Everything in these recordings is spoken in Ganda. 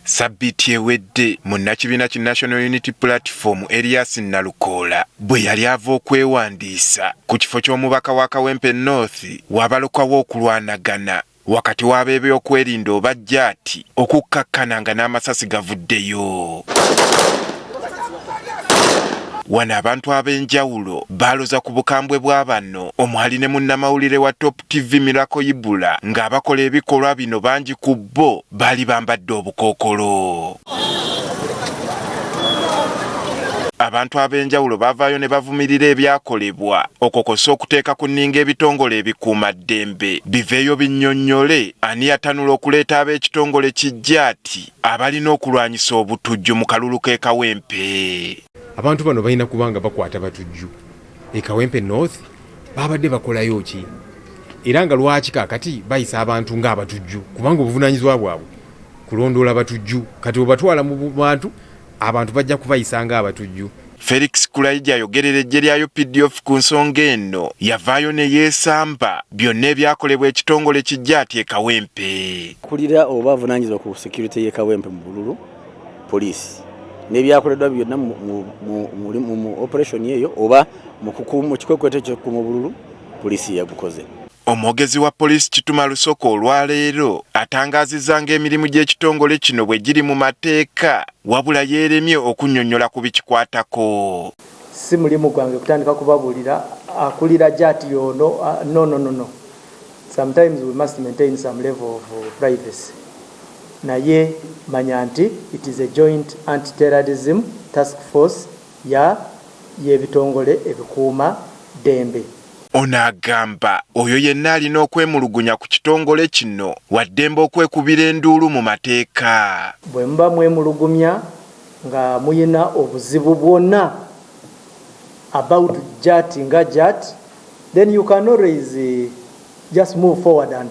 Sabbiiti ewedde munnakibiina ki National Unity Platform Elias Nalukoola bwe yali ava okwewandiisa ku kifo ky'omubaka wa Kawempe North wabalokawo okulwanagana wakati w'abeeyokwerinda oba JATT okukkakkana nga n'amasasi gavuddeyo. Wano abantu ab'enjawulo baloza ku bukambwe bwa bano omwali ne munnamawulire wa Top TV Miracle Ibula ng'abakola ebikolwa bino bangi ku bo baali bambadde obukookolo. Abantu ab'enjawulo bavaayo ne bavumirira ebyakolebwa okokosa okuteeka ku nninga ebitongole ebikuuma ddembe biveeyo binnyonnyole ani yatanula okuleeta ab'ekitongole ki JATT abalina okulwanyisa obutujju mu kalulu k'e Kawempe. Abantu bano balina kubanga bakwata batujju e Kawempe North babadde bakolayo ki era nga lwaki kakati bayisa abantu ng'abatujju kubanga obuvunaanyizibwa bwabwe kulondoola batujju kati obatwala mu bantu abantu bajja kubayisa ng'abatujju. Felix Kulaija ayogerera eggye lya UPDF ku nsonga eno yavaayo ne yeesamba byonna ebyakolebwa ekitongole ki JATT e Kawempe. Kulira oba avunaanyizibwa ku security y'e Kawempe mu bululu poliisi n'ebyakoleddwa byonna mu operation eyo oba mu kikwekweto ky'okukuuma obululu poliisi yagukoze. Omwogezi wa Poliisi Kituma Rusoke olwaleero atangaazizza ng'emirimu gy'ekitongole kino bwe giri mu mateeka wabula yeeremye okunnyonnyola ku bikikwatako. Si mulimu gwange kutandika kubabuulira akulira JATT yono no. Sometimes we must maintain some level of privacy. Naye manya nti it is a joint anti-terrorism task force y'ebitongole ebikuuma ddembe. Ono agamba oyo yenna alina okwemulugunya ku kitongole kino waddembe okwekubira enduulu mu mateeka. Bwe muba mwemulugumya nga muyina obuzibu bwonna about JATT nga JATT, then you can always just move forward and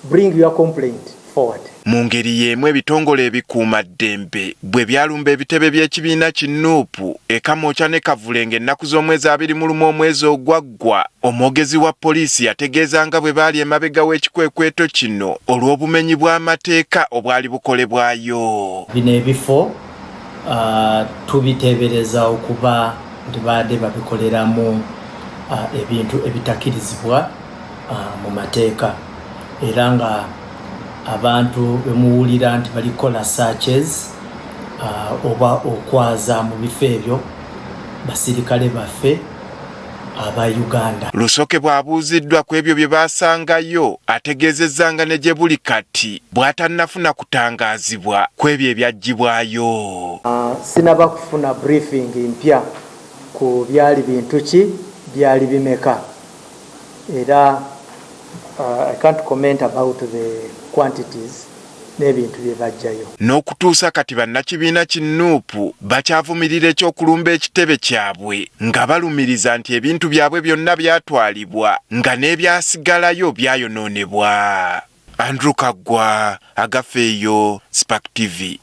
bring your complaint forward. Mu ngeri y'emu ebitongole ebikuuma ddembe bwe byalumba ebitebe by'ekibiina ki Nuupu e Kamwokya ne Kavulenge ennaku z'omwezi 21 omwezi ogwaggwa, omwogezi wa poliisi yategeeza nga bwe baali emabega w'ekikwekweto kino olw'obumenyi bw'amateeka obwali bukolebwayo. Bino ebifo tubiteebereza okuba nti baadde babikoleramu ebintu ebitakkirizibwa mu mateeka era nga abantu bemuwulira nti balikola searches oba okwaza mu bifo ebyo basirikale baffe aba Uganda. Rusoke bw'abuuziddwa ku ebyo bye baasangayo ategeezezza nga ne gye buli kati bw'atannafuna kutangaazibwa ku ebyo ebyaggyibwayo. Sinaba kufuna briefing mpya ku byali bintu ki byali bimeka era I can't comment about the quantities n'ebintu bye bajjayo. N'okutuusa kati bannakibiina ki Nuupu bakyavumirira ekyokulumba ekitebe kyabwe nga balumiriza nti ebintu byabwe byonna byatwalibwa nga n'ebyasigalayo byayonoonebwa. Andrew Kaggwa, Aveeyo, Spark TV.